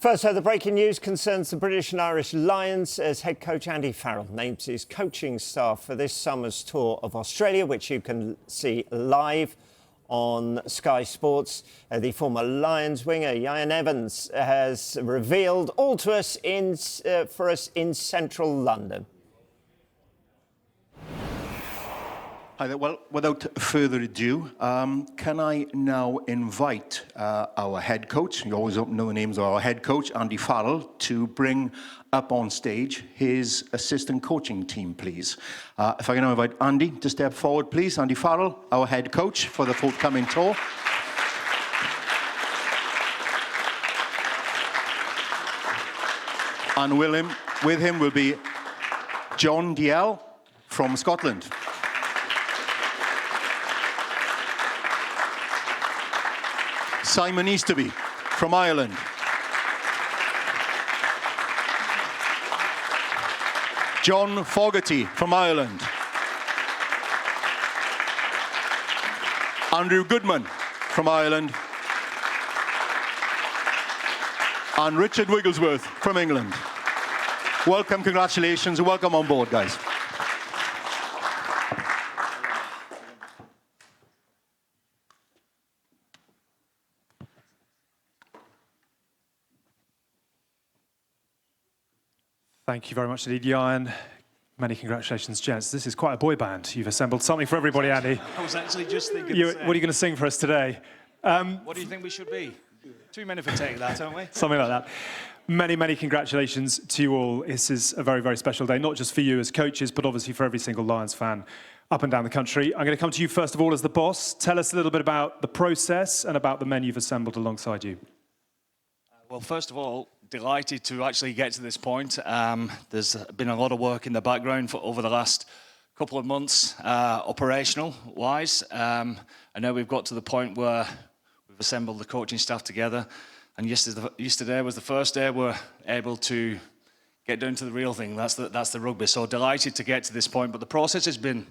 First, the breaking news concerns the British and Irish Lions as head coach Andy Farrell names his coaching staff for this summer's tour of Australia, which you can see live on Sky Sports. The former Lions winger, Ian Evans, has revealed all to us for us in central London. Hi there. Well, without further ado, can I now invite our head coach, you always don't know the names of our head coach, Andy Farrell, to bring up on stage his assistant coaching team, please. If I can now invite Andy to step forward, please. Andy Farrell, our head coach for the forthcoming tour. And with him will be John Dalziel from Scotland. Simon Easterby from Ireland. John Fogarty from Ireland. Andrew Goodman from Ireland. And Richard Wigglesworth from England. Welcome, congratulations, and welcome on board, guys. Thank you very much indeed, Ian. Many congratulations, gents. This is quite a boy band. You've assembled something for everybody, Andy. I was actually just thinking What are you going to sing for us today? What do you think we should be? 2 minutes for take that, aren't we? Something like that. Many, many congratulations to you all. This is a very, very special day, not just for you as coaches, but obviously for every single Lions fan up and down the country. I'm going to come to you first of all as the boss. Tell us a little bit about the process and about the men you've assembled alongside you. Well, first of all, delighted to actually get to this point. There's been a lot of work in the background for over the last couple of months, operational-wise. I know we've got to the point where we've assembled the coaching staff together, and yesterday was the first day we're able to get down to the real thing. That's the rugby. So delighted to get to this point, but the process has been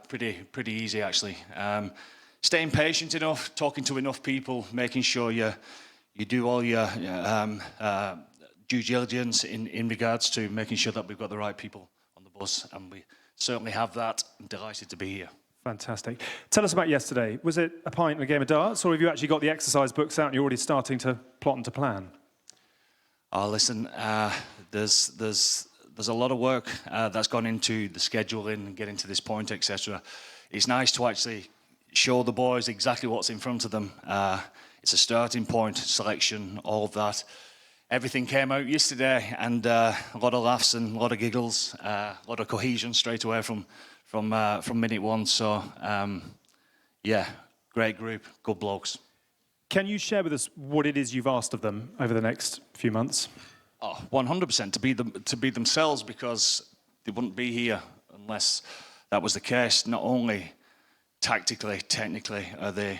pretty easy actually. Staying patient enough, talking to enough people, making sure you do all your due diligence in regards to making sure that we've got the right people on the bus, and we certainly have that. I'm delighted to be here. Fantastic. Tell us about yesterday. Was it a pint and a game of darts, or have you actually got the exercise books out and you're already starting to plot and to plan? Oh, listen, there's a lot of work that's gone into the scheduling and getting to this point, etc. It's nice to actually show the boys exactly what's in front of them. It's a starting point, selection, all of that. Everything came out yesterday, and a lot of laughs and a lot of giggles, a lot of cohesion straight away from minute one. So, yeah, great group, good blokes. Can you share with us what it is you've asked of them over the next few months? Oh, 100% to be themselves, because they wouldn't be here unless that was the case. Not only tactically, technically, are they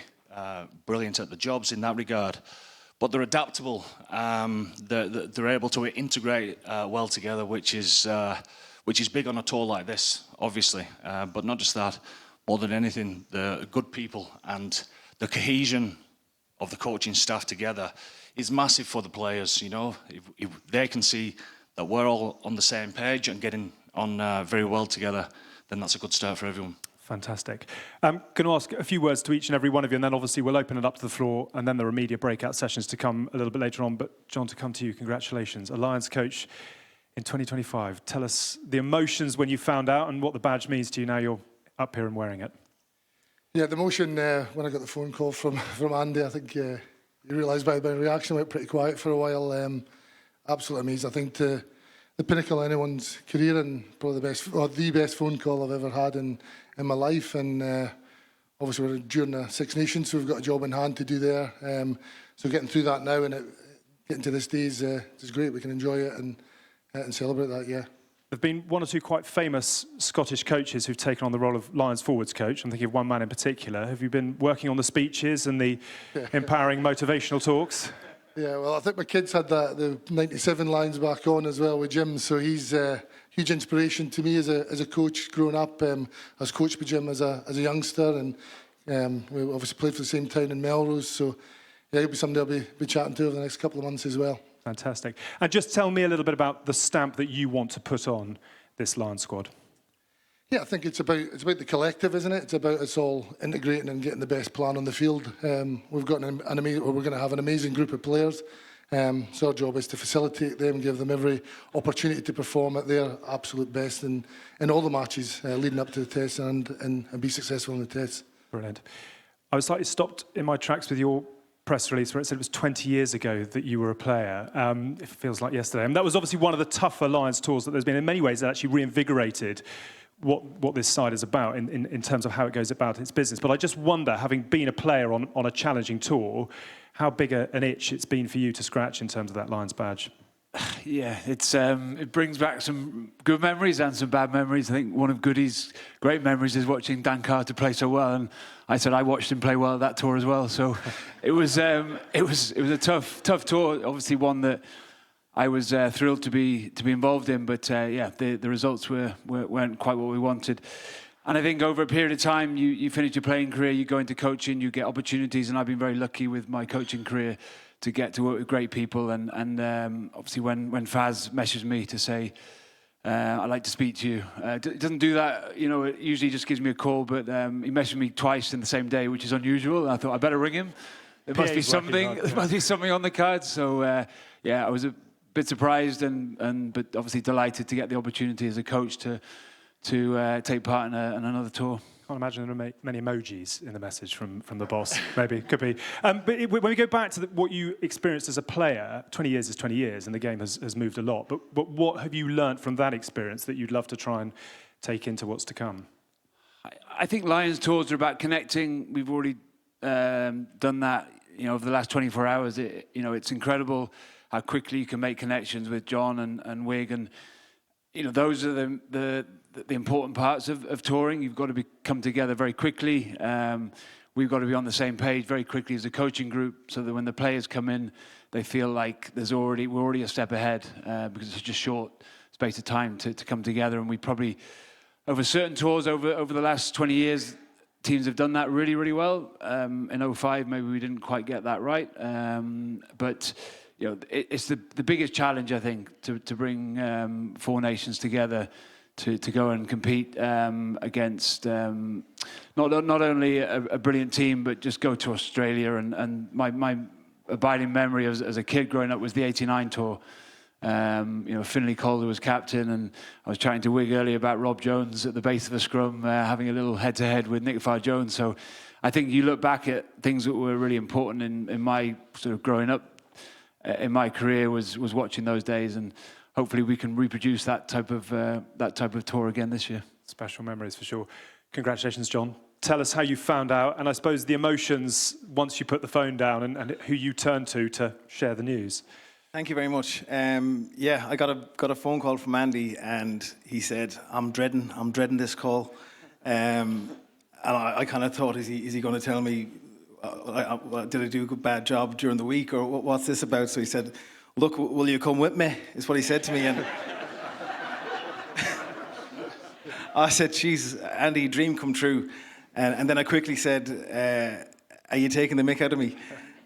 brilliant at the jobs in that regard, but they're adaptable. They're able to integrate well together, which is big on a tour like this, obviously. But not just that, more than anything, the good people and the cohesion of the coaching staff together is massive for the players. You know, if they can see that we're all on the same page and getting on very well together, then that's a good start for everyone. Fantastic. I'm going to ask a few words to each and every one of you, and then obviously we'll open it up to the floor, and then there are media breakout sessions to come a little bit later on. But John, to come to you, congratulations. A Lions coach in 2025. Tell us the emotions when you found out and what the badge means to you now you're up here and wearing it. Yeah, the emotion when I got the phone call from Andy, I think you realise by the reaction went pretty quiet for a while. Absolutely amazing. I think the pinnacle of anyone's career, and probably the best phone call I've ever had in my life. And obviously we're during the Six Nations, so we've got a job in hand to do there. So getting through that now and getting to this day is great. We can enjoy it and celebrate that, yeah. There have been one or two quite famous Scottish coaches who've taken on the role of Lions forwards coach. I'm thinking of one man in particular. Have you been working on the speeches and the empowering motivational talks? Yeah, well, I think my kids had the 97 lines back on as well with Jim, so he's a huge inspiration to me as a coach growing up. I was coached by Jim as a youngster, and we obviously played for the same town in Melrose, so yeah, he'll be somebody I'll be chatting to over the next couple of months as well. Fantastic. And just tell me a little bit about the stamp that you want to put on this Lions squad. Yeah, I think it's about the collective, isn't it? It's about us all integrating and getting the best plan on the field. We've got we're going to have an amazing group of players. So our job is to facilitate them, give them every opportunity to perform at their absolute best in all the matches leading up to the test and be successful in the test. Brilliant. I was slightly stopped in my tracks with your press release where it said it was 20 years ago that you were a player. It feels like yesterday. And that was obviously one of the tougher Lions tours that there's been. In many ways, it actually reinvigorated what this side is about in terms of how it goes about its business. But I just wonder, having been a player on a challenging tour, how big an itch it's been for you to scratch in terms of that Lions badge. Yeah, it brings back some good memories and some bad memories. I think one of Goody's great memories is watching Dan Carter play so well, and I said I watched him play well that tour as well. So it was a tough tour. Obviously, one that I was thrilled to be involved in, but yeah, the results weren't quite what we wanted. And I think over a period of time, you finish your playing career, you go into coaching, you get opportunities, and I've been very lucky with my coaching career to get to work with great people. And obviously when Faz messaged me to say, I'd like to speak to you, it doesn't do that, you know, it usually just gives me a call, but he messaged me twice in the same day, which is unusual. And I thought I better ring him. There must be something, there must be something on the cards. So yeah, I was a bit surprised but obviously delighted to get the opportunity as a coach to take part in another tour. I can't imagine there are many emojis in the message from the boss. Maybe, could be. But when we go back to what you experienced as a player, 20 years is 20 years, and the game has moved a lot. But what have you learnt from that experience that you'd love to try and take into what's to come? I think Lions tours are about connecting. We've already done that, you know, over the last 24 hours. It's incredible how quickly you can make connections with John and Wig, and you know, those are the important parts of touring. You've got to come together very quickly. We've got to be on the same page very quickly as a coaching group, so that when the players come in, they feel like we're already a step ahead, because it's just short space of time to come together. And we probably, over certain tours over the last 20 years, teams have done that really, really well. In 05, maybe we didn't quite get that right, but you know, it's the biggest challenge, I think, to bring four nations together to go and compete against not only a brilliant team, but just go to Australia. And my abiding memory as a kid growing up was the '89 tour. You know, Finlay Calder was captain, and I was chatting to Wig earlier about Rob Jones at the base of the scrum, having a little head-to-head with Nick Farr-Jones. So I think you look back at things that were really important in my sort of growing up in my career was watching those days, and hopefully we can reproduce that type of tour again this year. Special memories for sure. Congratulations, John. Tell us how you found out, and I suppose the emotions once you put the phone down, and who you turned to share the news. Thank you very much. Yeah, I got a phone call from Andy, and he said, I'm dreading this call. And I kind of thought, is he going to tell me, did I do a bad job during the week, or what's this about? So he said, look, will you come with me, is what he said to me. And I said, geez, Andy, dream come true. And then I quickly said, are you taking the mick out of me?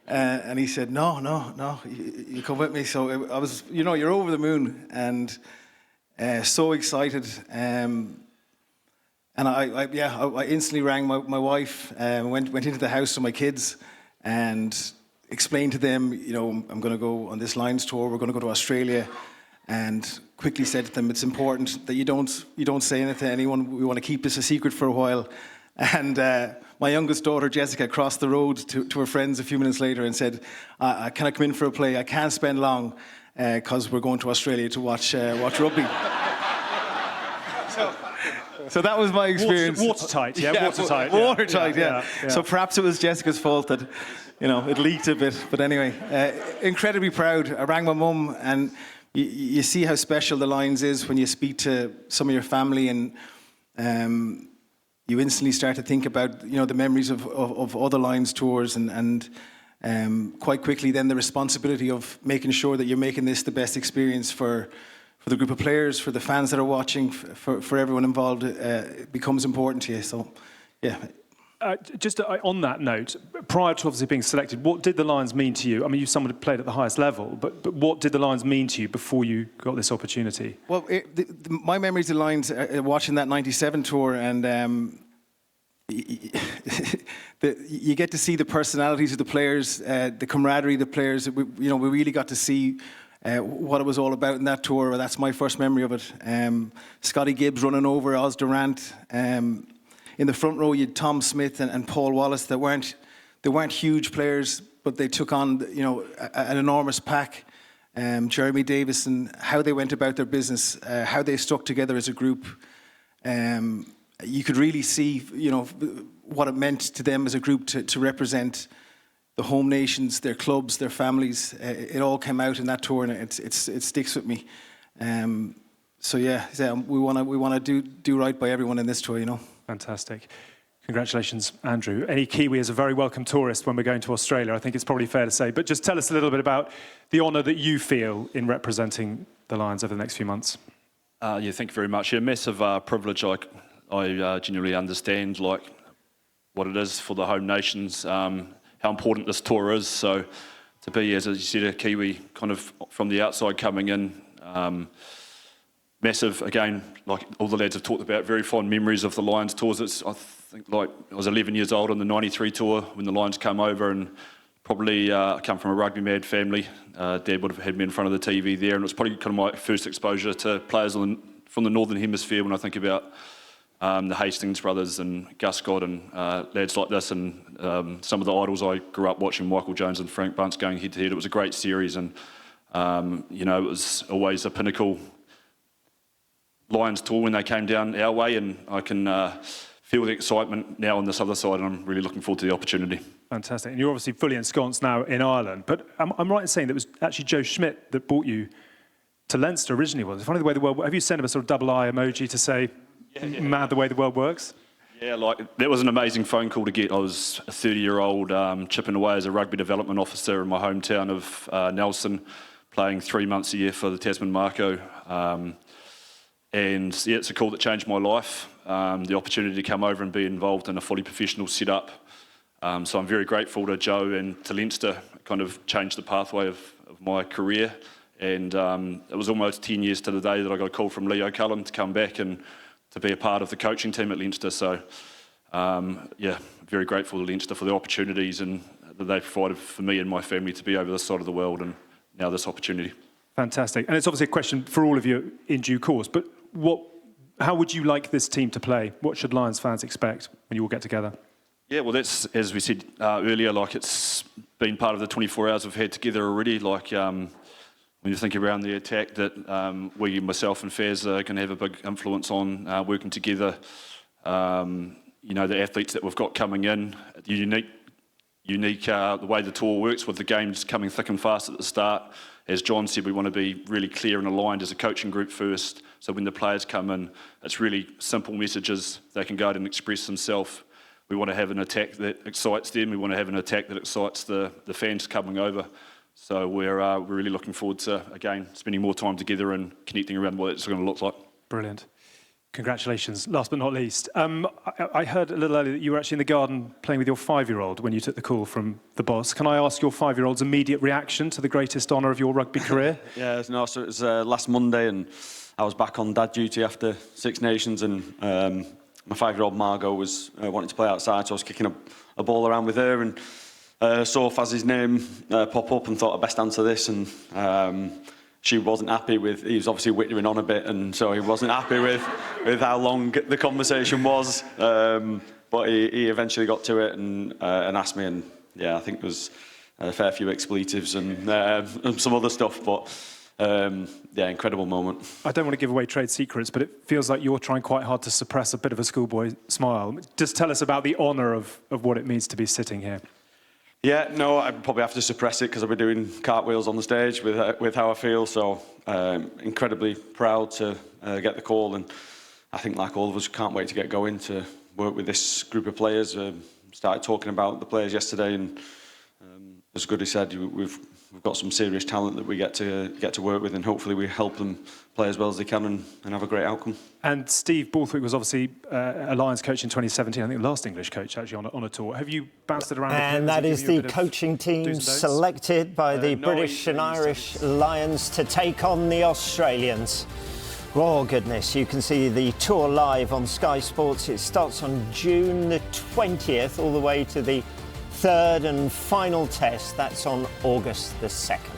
And he said, no, you come with me. So I was, you know, you're over the moon, and so excited. And I instantly rang my wife, went into the house with my kids, and explained to them, you know, I'm going to go on this Lions tour. We're going to go to Australia, and quickly said to them, it's important that you don't say anything to anyone. We want to keep this a secret for a while. And my youngest daughter, Jessica, crossed the road to her friends a few minutes later and said, can I come in for a play? I can't spend long because we're going to Australia to watch rugby. So that was my experience. Watertight, yeah, watertight. Watertight, yeah. So perhaps it was Jessica's fault that, you know, it leaked a bit. But anyway, incredibly proud. I rang my mum, and you see how special the Lions is when you speak to some of your family, and you instantly start to think about, you know, the memories of other Lions tours, and quite quickly then the responsibility of making sure that you're making this the best experience for the group of players, for the fans that are watching, for everyone involved, it becomes important to you. So, yeah. Just on that note, prior to obviously being selected, what did the Lions mean to you? I mean, you're someone who played at the highest level, but what did the Lions mean to you before you got this opportunity? Well, my memories of the Lions, watching that '97 tour, and you get to see the personalities of the players, the camaraderie of the players. We really got to see what it was all about in that tour. That's my first memory of it. Scotty Gibbs running over Oz Durant. In the front row, you had Tom Smith and Paul Wallace. They weren't huge players, but they took on an enormous pack. Jeremy Davis, and how they went about their business, how they stuck together as a group. You could really see, what it meant to them as a group to represent the home nations, their clubs, their families. It all came out in that tour, and it sticks with me. So yeah, we want to do right by everyone in this tour, Fantastic. Congratulations, Andrew. Any Kiwi is a very welcome tourist when we're going to Australia, I think it's probably fair to say. But just tell us a little bit about the honour that you feel in representing the Lions over the next few months. Yeah, thank you very much. Yeah, massive privilege. I genuinely understand what it is for the home nations, how important this tour is. So to be, as you said, a Kiwi kind of from the outside coming in, massive, again, like all the lads have talked about, very fond memories of the Lions tours. I think I was 11 years old on the '93 tour when the Lions came over, and probably I come from a rugby mad family. Dad would have had me in front of the TV there, and it was probably kind of my first exposure to players from the Northern Hemisphere when I think about the Hastings brothers and Gus Scott and lads like this, and some of the idols I grew up watching, Michael Jones and Frank Bunce going head to head. It was a great series, and it was always a pinnacle Lions tour when they came down our way, and I can feel the excitement now on this other side, and I'm really looking forward to the opportunity. Fantastic. And you're obviously fully ensconced now in Ireland, but I'm right in saying that it was actually Joe Schmidt that brought you to Leinster originally, was it? Funny the way the world... Have you sent him a sort of double eye emoji to say, mad the way the world works? Yeah, that was an amazing phone call to get. I was a 30-year-old chipping away as a rugby development officer in my hometown of Nelson, playing 3 months a year for the Tasman Mako. And yeah, it's a call that changed my life. The opportunity to come over and be involved in a fully professional setup. So I'm very grateful to Joe and to Leinster. It kind of changed the pathway of my career. And it was almost 10 years to the day that I got a call from Leo Cullen to come back and to be a part of the coaching team at Leinster. So yeah, very grateful to Leinster for the opportunities and that they provided for me and my family to be over this side of the world, and now this opportunity. Fantastic. And it's obviously a question for all of you in due course, but how would you like this team to play? What should Lions fans expect when you all get together? Yeah, well, that's, as we said earlier, it's been part of the 24 hours we've had together already. When you think around the attack, that myself and Faz are going to have a big influence on working together. The athletes that we've got coming in, unique the way the tour works with the games coming thick and fast at the start. As John said, we want to be really clear and aligned as a coaching group first. So when the players come in, it's really simple messages. They can go out and express themselves. We want to have an attack that excites them. We want to have an attack that excites the fans coming over. So we're really looking forward to, again, spending more time together and connecting around what it's going to look like. Brilliant. Congratulations. Last but not least, I heard a little earlier that you were actually in the garden playing with your 5-year-old when you took the call from the boss. Can I ask your 5-year-old's immediate reaction to the greatest honour of your rugby career? Yeah, so it was last Monday, and I was back on dad duty after Six Nations, and my 5-year-old Margot was wanting to play outside, so I was kicking a ball around with her, and saw Faz's name pop up and thought I'd best answer this, and she wasn't happy with, he was obviously whittering on a bit, and so he wasn't happy with how long the conversation was, but he eventually got to it and asked me, and yeah, I think there was a fair few expletives and some other stuff, but yeah, incredible moment. I don't want to give away trade secrets, but it feels like you're trying quite hard to suppress a bit of a schoolboy smile. Just tell us about the honour of what it means to be sitting here. Yeah, no, I probably have to suppress it because I've been doing cartwheels on the stage with how I feel. So incredibly proud to get the call, and I think like all of us, can't wait to get going to work with this group of players. Started talking about the players yesterday, and as Goody said, we've got some serious talent that we get to work with, and hopefully we help them play as well as they can and have a great outcome. And Steve Borthwick was obviously a Lions coach in 2017, I think the last English coach actually on a tour. Have you bounced it around? And that is the coaching team selected by the British and Irish Lions to take on the Australians. Oh goodness, you can see the tour live on Sky Sports. It starts on June the 20th all the way to the third and final test. That's on August the 2nd.